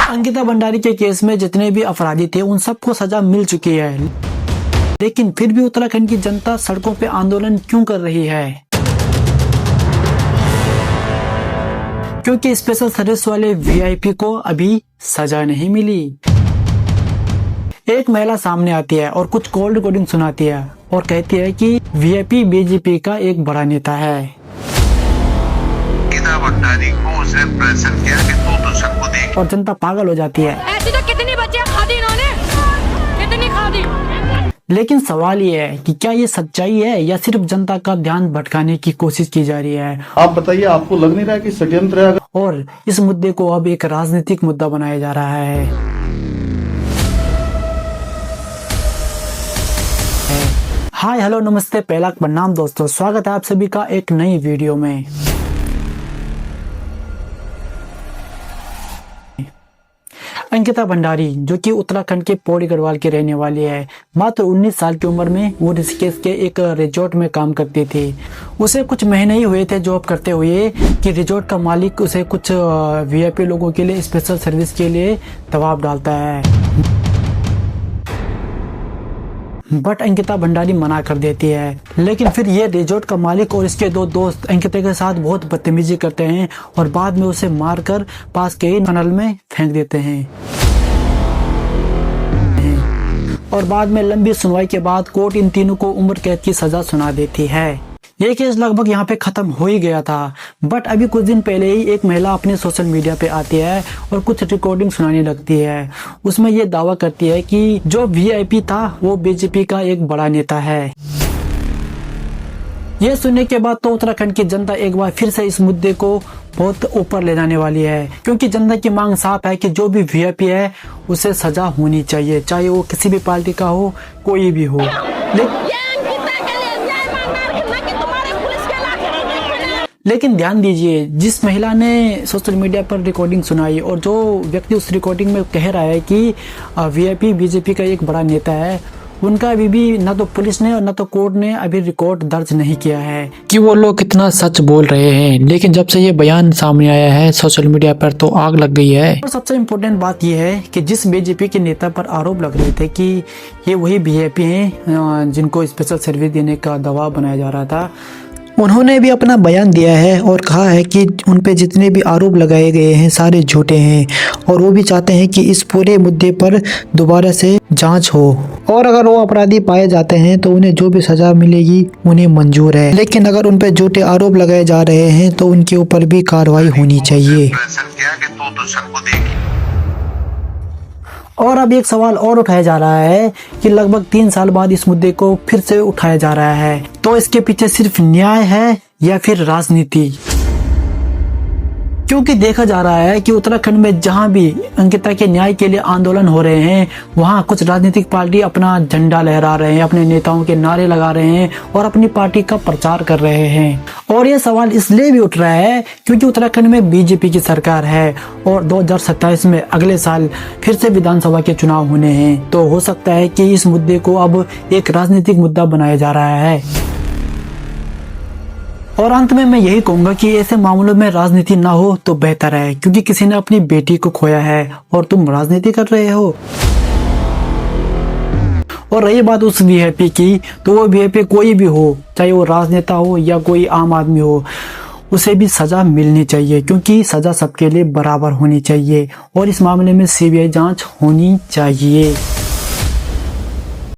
अंकिता भंडारी के केस में जितने भी अपराधी थे उन सबको सजा मिल चुकी है, लेकिन फिर भी उत्तराखंड की जनता सड़कों पे आंदोलन क्यों कर रही है? क्योंकि स्पेशल सर्विस वाले वीआईपी को अभी सजा नहीं मिली। एक महिला सामने आती है और कुछ कॉल रिकॉर्डिंग सुनाती है और कहती है कि वीआईपी बीजेपी का एक बड़ा नेता है। अंकिता भंडारी को उसने प्रेशर किया कि तू सबको देख, और जनता पागल हो जाती है। ऐसी तो कितनी बच्चियां खा दी इन्होंने, कितनी खा दी। लेकिन सवाल ये है कि क्या ये सच्चाई है या सिर्फ जनता का ध्यान भटकाने की कोशिश की जा रही है? आप बताइए, आपको लग नहीं रहा कि षड्यंत्र है? और इस मुद्दे को अब एक राजनीतिक मुद्दा बनाया जा रहा है। हाय हेलो नमस्ते, पहला प्रणाम दोस्तों, स्वागत है आप सभी का एक नई वीडियो में। अंकिता भंडारी जो कि उत्तराखंड के पौड़ी गढ़वाल की रहने वाली है, मात्र 19 साल की उम्र में वो ऋषिकेश के एक रिजॉर्ट में काम करती थी। उसे कुछ महीने ही हुए थे जॉब करते हुए कि रिजॉर्ट का मालिक उसे कुछ वीआईपी लोगों के लिए स्पेशल सर्विस के लिए दबाव डालता है, बट अंकिता भंडारी मना कर देती है। लेकिन फिर ये रिजॉर्ट का मालिक और इसके दो दोस्त अंकिता के साथ बहुत बदतमीजी करते हैं और बाद में उसे मारकर पास के टनल में फेंक देते हैं। और बाद में लंबी सुनवाई के बाद कोर्ट इन तीनों को उम्र कैद की सजा सुना देती है। ये केस लगभग यहाँ पे खत्म हो ही गया था, बट अभी कुछ दिन पहले ही एक महिला अपने सोशल मीडिया पे आती है और कुछ रिकॉर्डिंग सुनाने लगती है। उसमें ये दावा करती है कि जो वीआईपी था वो बीजेपी का एक बड़ा नेता है। ये सुनने के बाद तो उत्तराखंड की जनता एक बार फिर से इस मुद्दे को बहुत ऊपर ले जाने वाली है, क्योंकि जनता की मांग साफ है कि जो भी वीआईपी है उसे सजा होनी चाहिए, चाहे वो किसी भी पार्टी का हो, कोई भी हो। लेकिन ध्यान दीजिए, जिस महिला ने सोशल मीडिया पर रिकॉर्डिंग सुनाई और जो व्यक्ति उस रिकॉर्डिंग में कह रहा है कि वीआईपी बीजेपी का एक बड़ा नेता है, उनका अभी भी न तो पुलिस ने और न तो कोर्ट ने अभी रिकॉर्ड दर्ज नहीं किया है कि वो लोग कितना सच बोल रहे हैं। लेकिन जब से ये बयान सामने आया है सोशल मीडिया पर तो आग लग गई है। और सबसे इम्पोर्टेंट बात यह है कि जिस बीजेपी के नेता पर आरोप लग रहे थे कि ये वही वीआईपी हैं जिनको स्पेशल सर्विस देने का दबाव बनाया जा रहा था, उन्होंने भी अपना बयान दिया है और कहा है कि उन पे जितने भी आरोप लगाए गए हैं सारे झूठे हैं और वो भी चाहते हैं कि इस पूरे मुद्दे पर दोबारा से जांच हो और अगर वो अपराधी पाए जाते हैं तो उन्हें जो भी सजा मिलेगी उन्हें मंजूर है। लेकिन अगर उन पे झूठे आरोप लगाए जा रहे हैं तो उनके ऊपर भी कार्रवाई होनी चाहिए। और अब एक सवाल और उठाया जा रहा है कि लगभग 3 साल बाद इस मुद्दे को फिर से उठाया जा रहा है, तो इसके पीछे सिर्फ न्याय है या फिर राजनीति? क्योंकि देखा जा रहा है कि उत्तराखंड में जहां भी अंकिता के न्याय के लिए आंदोलन हो रहे हैं वहां कुछ राजनीतिक पार्टी अपना झंडा लहरा रहे हैं, अपने नेताओं के नारे लगा रहे हैं और अपनी पार्टी का प्रचार कर रहे हैं। और ये सवाल इसलिए भी उठ रहा है क्योंकि उत्तराखंड में बीजेपी की सरकार है और 2027 में अगले साल फिर से विधानसभा के चुनाव होने हैं, तो हो सकता है कि इस मुद्दे को अब एक राजनीतिक मुद्दा बनाया जा रहा है। और अंत में मैं यही कहूंगा कि ऐसे मामलों में राजनीति ना हो तो बेहतर है, क्योंकि किसी ने अपनी बेटी को खोया है और तुम राजनीति कर रहे हो। और रही बात उस वीआईपी की, तो वो वीआईपी कोई भी हो, चाहे वो राजनेता हो या कोई आम आदमी हो, उसे भी सजा मिलनी चाहिए, क्योंकि सजा सबके लिए बराबर होनी चाहिए और इस मामले में सीबीआई जांच होनी चाहिए।